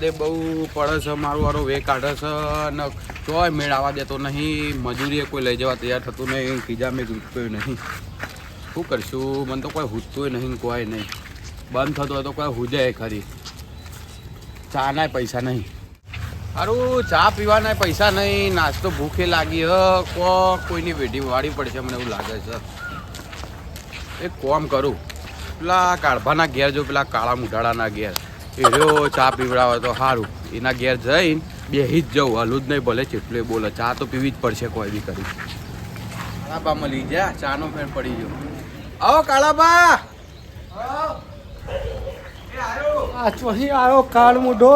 તકલીફ બહુ પડે છે. મારું વારો વે કાઢે છે ને તોય મેળ આવવા દેતો નહીં. મજૂરીએ કોઈ લઈ જવા તૈયાર થતું નહીં. ત્રીજા મેં ઉઠતોય નહીં. શું કરશું? મને તો કોઈ હૂજતોય નહીં, કોઈ નહીં. બંધ થતો હોય તો કોઈ હૂજાય ખરી. ચા ના પૈસા નહીં. સારું, ચા પીવાના પૈસા નહીં. નાસ્તો ભૂખે લાગી કોઈની વેઢી વાળી પડશે મને એવું લાગે છે. એક કોમ કરું, પેલા કાળભાના ઘેર જો પેલા કાળા મુઢાળાના ઘેર એનો ચા પીવડાવે તો સારું. એના ઘેર જઈને બેસી જ જવું, હલું જ નહીં ભલે જેટલું બોલે. ચા તો પીવી જ પડશે કોઈ બી કરી. કાળાબા મળી જા, ચાનો ફેર પડી ગયો. આવો કાળાબા. આ ચોહી આવ્યો કાળ મુઢો.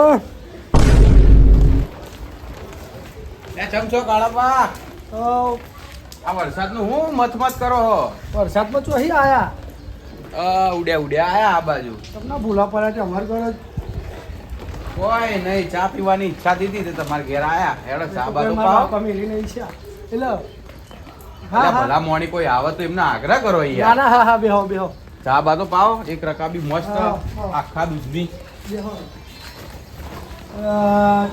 ચમ છો કાળાબા? આ વરસાદનું હું મત કરો હો? વરસાદમાં ચોહી આયા. ઉડ્યા આયા આ બાજુ. તમને ભૂલા પડ્યા કે અમારે ઘરે કોઈ નહીં, ચા પીવાની ઈચ્છા દીધી તો તમારે ઘેર આયા. હેડો ચા બાજુ પાવ. મેલી નહીં છે એટલે ભલા મોણી કોઈ આવે તો એમને આગ્રહ કરો યાર. ના હા બેહો બેહો. ચા બાજુ પાવ, એક રકાબી મસ્ત આખા દૂધની. બેહો.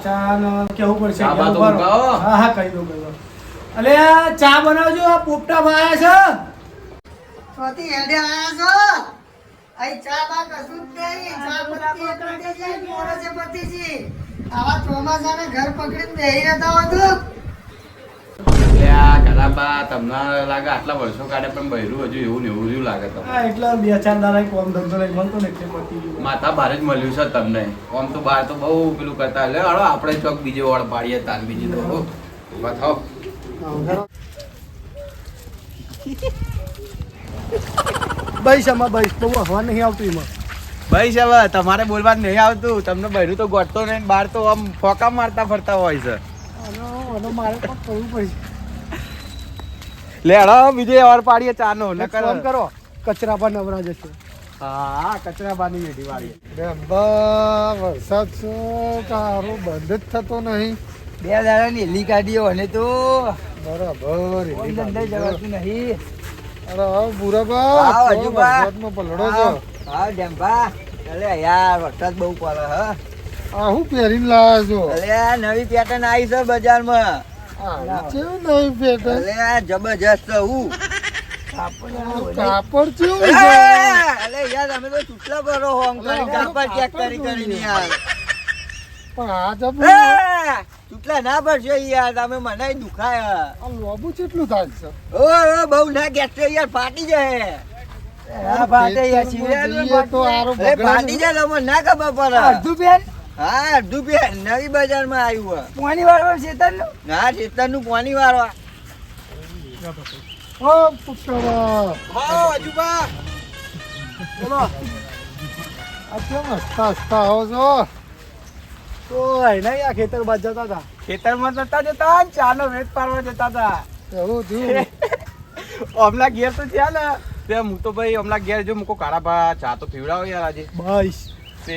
ચા નો કેવું પડશે? ચા બાજુ પાવ. હા કહી દો. અલે ચા બનાવજો. આ પોપટા ભાયા છે. સ્વાતી હેડે આયા છો? આઈ ચા બા કશું જ નહીં. ચા પત્તી એકડે જાય મોડે છે પત્તીજી. આવા ચોમાસાને ઘર પકડીને બેહી રહેતા હતું. કાળાબા તમને લાગે આટલા વર્ષો કાઢે પણ બૈરું હજુ એવું ને એવું જ લાગે તમને. હા એટલે બે ચાર દાડા કોમ ધંધો લઈ મળતો ને એટલે પતી ગયું. માથા ભારે જ મળ્યું છે તમને. આમ તો બહાર તો બહુ પેલું કરતા. એટલે હાલો આપણે ચોક બીજે વળ પાડીએ તાન બીજી તો ઉભા થાવ. બૈસ આમાં બૈસ બહુ હવા નહીં આવતું એમાં. ભાઈ હવે તમારે બોલવા નહીં આવતું. તમને બૈરું તો ગોઠતો નહીં, બહાર તો આમ ફોકા મારતા ફરતા હોય છે. આનો મારે પણ કરવું પડશે. લે હળો બીજે વાર પાડીએ ચાનો. નકર ફોન કરો, કચરા પર નવરા જશે. હા કચરા બાની વેઢી વાળી. વરસાદ છે તારો બંધ જ થતો નહીં. બે દાડા ની એલી કાઢીઓ અને તો બરાબર જવાતું નહીં. અરે આવ બુરાબા વરસાદમાં પલડો છો. હા ડેમ્પા. અરે યાર વરસાદ બહુ પડે હ. આ હું પહેરીને લાવ્યા છો? અરે આ નવી પેટર્ન આવી છે બજારમાં. કેવું નહીં પેટર્ન? અરે આ જબરજસ્ત હું કાપડ કેવું છે? અરે યાર અમે તો ચૂટલા ભરો હોમ કરી કાપડ ચેક કરીને યાર. પણ આ જબ ચૂટલા ના ભરશો યાર તમે મને દુખાય. આ લોબુ કેટલું થાય છે? ઓ બહુ ના ગેસ્ટો યાર ફાટી જાય. હા ફાટે યાર જઈએ તો આરો અરે ફાટી જાય તમને ના ખબર પડે. અડધું પેન હા અડધું પેન નવી બજારમાં આવ્યું. પાણી વાળવા ચેતન હા ચેતનનું પાણી વાળવા. ઓ પુષ્કરા અજુબા બોલો. આ કેમ હસતા હસતા આવો છો? તો નહીં આ ખેતર બાદ જતા હતા. ખેતરમાં જતા જતા ચાનો વેચ પાડવા જતા હતા. એવું થયું. હમણાં ઘેર તો થયા ને તે હું તો ભાઈ હમણાં ઘેર જો મૂકો કાળાબા ચા તો પીવડાવો યાર આજે. બસ તે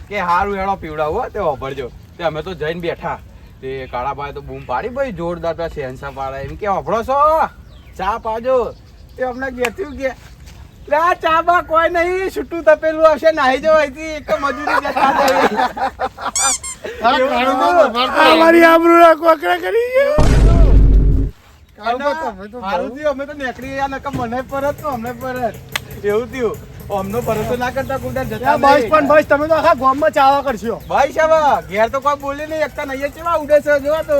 કે હારું એનો પીવડાવો તે વાપરજો. તે અમે તો જઈને બેઠા તે કાળાભાઈ તો બૂમ પાડી ભાઈ જોરદાર પેલા શહેનશાહ પાડે એમ કે વાપરો છો ચા પાજો. તે હમણાં ઘેરથી કે ચા બા કોઈ નહીં છૂટું તપેલું હશે નાહી જવાય એક મજૂરી જતા અમારી આબરૂ ના કોકરા કરી ગયો. અમે તો નીકળી ગયા નકર મને પરત તો અમને પરત એવું થયું. અમનો ભરોસો ના કરતા કુડા જતા બસ પણ બસ તમે તો આખા ગામમાં ચાવા કરશો. ભાઈ સાહેબ ઘેર તો કોઈ બોલે નહીં. એકતા નહીં કેવા ઉડે છે જોવા તો.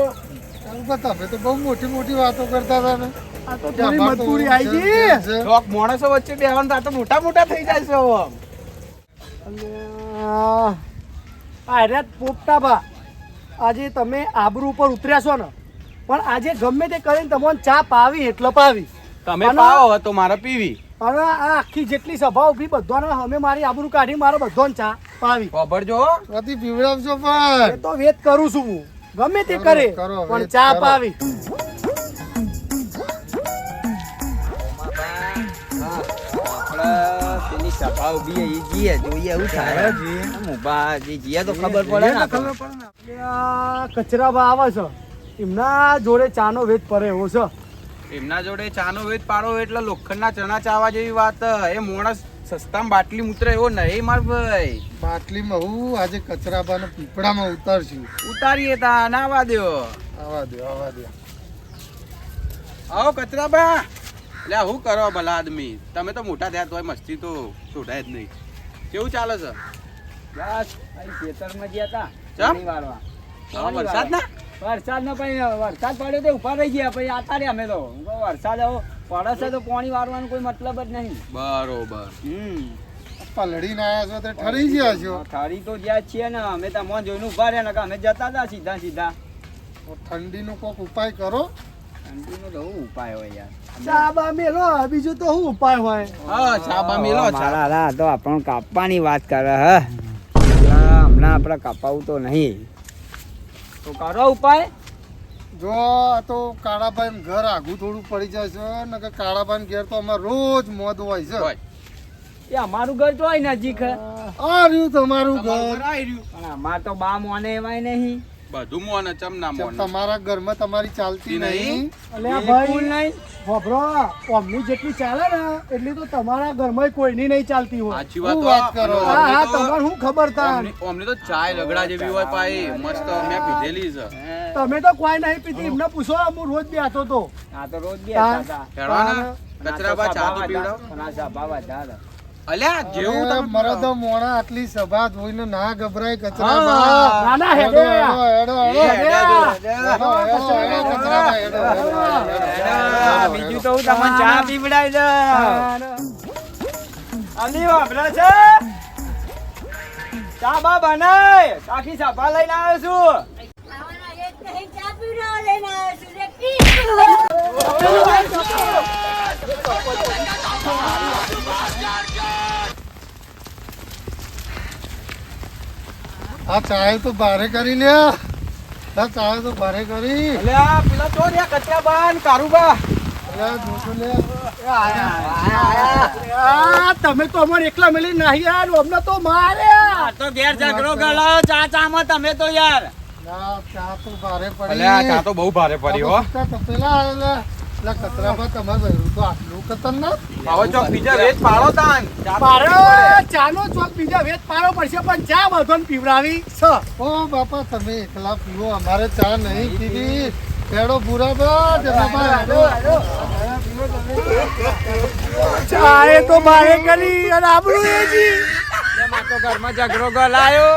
તમે તો બહુ મોટી મોટી વાતો કરતા હતા ને. આ તો થોડી મજબૂરી આવી ગઈ. લોક માણસો વચ્ચે બેહવાના તો મોટા મોટા થઈ જાય છે હવે. અરે પોપટા બા આજે તમે આબરૂ ઉપર ઉતર્યા છો ને પણ આજે ગમે તે કરીને તમને ચા પાવી એટલે પાવી. તમે પાવો તો મારે પીવી. અને આ આખી જેટલી સભા ઉભી બધાને અમે મારી આબરૂ કાઢી મારે બધાને ચા પાવી. ખબરજો પીવડાવજો પણ એ તો વેત કરું છું હું ગમે તે કરે પણ ચા પાવી. સભા ઉભી જઈએ જોઈએ એવું થાય. જીએ તો ખબર પડે ને. કચરા બા આવે છે એમના જોડે ચાનો વેત પડે એવો છે. એમના જોડે ચાનો વેચ પાડો એટલે લોખંડના ચણા ચાવા જેવી વાત. એ માણસ સસ્તામાં બાટલી ઉતરે એવો નહીં માર ભાઈ. બાટલીમાં હું આજે કચરાબાને પીપળામાં ઉતારશું. ઉતારીએ તા ના આવા દ્યો. આવા દે આવા દે. આવો કચરાબા. એટલે શું કરો ભલા આદમી, તમે તો મોટા થયા તોય મસ્તી તો છોડાય જ નહીં. કેવું ચાલે છે? બસ અહીં ખેતરમાં ગયા હતા ચમ? પાણી વાળવા. હા, વરસાદ ના વરસાદનો પછી વરસાદ પડ્યો તો ઉભા રહી ગયા પછી આતા રહ્યા અમે તો હું કહું વરસાદ આવો પડે છે તો પાણી વાળવાનો કોઈ મતલબ જ નહીં. બરોબર. પલળીને આવ્યા છો તે ઠરી ગયા છો. થાળી તો જ્યાં છીએ ને અમે તમને જોઈને ઉભા રહ્યા ને કે અમે જતા હતા સીધા સીધા. તો ઠંડીનો કોક ઉપાય કરો. ઠંડીનો તો શું ઉપાય હોય યાર. ચા બા મેલો બીજું તો શું ઉપાય હોય? હા, ચાબા મેલો ચા. મારા લા તો આપણને કાપવાની વાત કરે હે હમણાં આપણે કાપાવું તો નહીં તો કરો ઉપાય. જો આ તો કાળાભાઈ ઘર આઘું થોડું પડી જાય છે ને કે કાળાભાઈ ઘેર તો અમારે રોજ મોદ હોય છે. હોય. એ અમારું ઘર તો હોય નજીક હે. આ રહ્યું તમારું તમારું ઘર. ઘર આઈ રહ્યું. પણ અમાર તો બા મોને એવાય નહીં. બધું મોન ચમ ના મોન. તમારા ઘરમાં તમારી ચાલતી નહીં. અલ્યા બિલકુલ ભાઈ નહીં. હોભરો, ઓમની જેટલી ચાલે ને એટલી તો તમારા ઘરમાં કોઈની નહીં ચાલતી હોય. સાચી શું વાત વાત કરો? હા હા, તમારે શું ખબર તા? અમને તો ચાય રગડા જેવી હોય પાઈ મસ્ત મેં પીધેલી છે. તમે તો કોઈ નહીં પીતી, એમને પૂછો, હું રોજ બેસતો તો. આ તો રોજ બે હા. હતા. હેડવાના કચરાબા ચા તો પીવડાવ. અલ્યા જેવું તમે મરદ મોણા આટલી સભા જોઈને ના ગભરાય હા, કચરા. ના ના હેડે. બીજું તો હું તમને ચા પીવડાવી દઉં. અલી વાપરા છે ચા બા બનાય આખી સભા લઈને આવ્યો છું. ખાવાના એક નહીં, ચા પીવડાવવા લઈને આવ્યો છું રે. પી. આ ચાય તો બારે કરી લ્યા. આ ચાય તો બારે કરી. અલ્યા પેલા તો રે કચરાબા ને કારુબા. અલ્યા જોતો લે. આ તમે તો અમારે એકલા મેલી નહીં યાર, અમને તો માર્યા. આ તો ઘેર ઝઘડો ગળાયો ચા ચામાં તમે તો યાર. ના ચા તો બારે પડી. અલ્યા ચા તો બહુ ભારે પડી હો. તપેલા આવેલા. એટલે કચરામાં તમારે વહેરું તો આટલું ખતરનાક. હવે ચોક બીજા રેત પાડો તાન. ચા તો મારે પીવી પડે. ચાનો ચોક બીજા વેત પાડવો પડશે, પણ ચા બધોને પીવડાવી છે. ઓ બાપા તમે એકલા પીવો, અમારે ચા નહીં પીવી. હેડો બુરા બા જનાબા હેડો. ચા એ તો મારે કરી અને આબરૂ એ જી. એમાં તો ઘરમાં ઝઘડો ગળાયો.